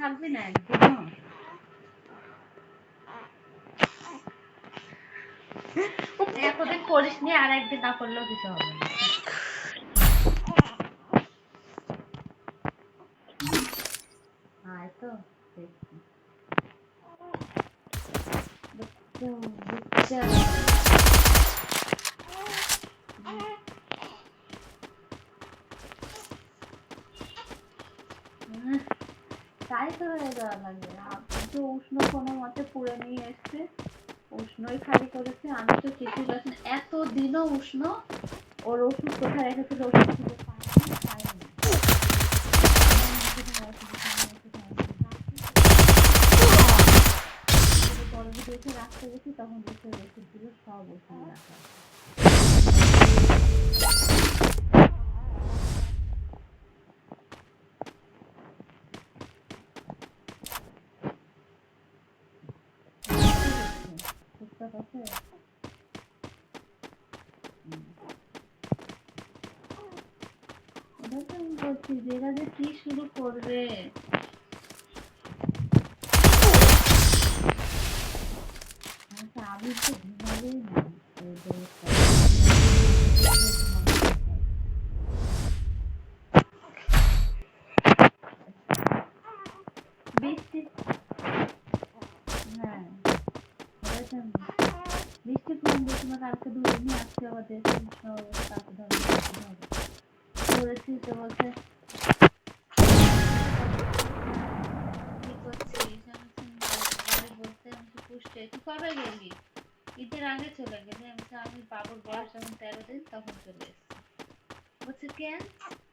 থাকবে না একদিনও। এতদিন করিস নি, আর একদিন না করলেও কিছু হবে না। আয় তো দেখছি। বাচ্চা, তাই তো হয়ে যাওয়া লাগে। আপনি তো উষ্ণ কোনো মতে পুড়ে নিয়ে এসছে, উষ্ণই খালি করেছে। আমি তো কিছুই পাচ্ছি না, এত দিনও উষ্ণ। ওর ওষুধ কোথায় রেখেছিল, ওষুধ খুঁজে পাইনি। পরে দেখে রাখতে গেছি, তখন দেখে ওষুধগুলো সব ওষুধ রাখা। টুকটাক আছে। ওটা তো আমি বলছি যে এরা যে কি শুরু করবে। আচ্ছা, আমি তো ঘুমালেই না। বৃষ্টি, হ্যাঁ বৃষ্টি কম বেশি, কালকে দুদিনই আসছে আবার দেশে কালকে ধরে করেছি তো বলছে কি করছিস। বাড়ি বলতে আমি পুষ্টে তুই কবে গেলি? ঈদের আগে চলে গেলি। আমি বাবুর বয়স যখন 13 দিন তখন চলে এসেছি। বলছে কেন?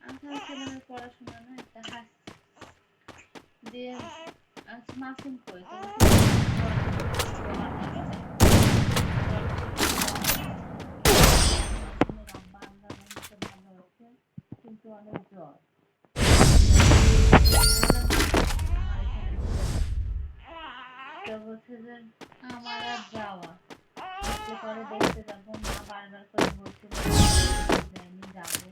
আমি ছেলেমেয়ের পড়াশোনা না, একটা হাসি দিয়ে মাসুম কই তো কিন্তু অনেক জ্বর। তো বলছে যে আমার আর যাওয়া পরে দেখতে যাবো। মা বারবার করে বলছিল যাবো।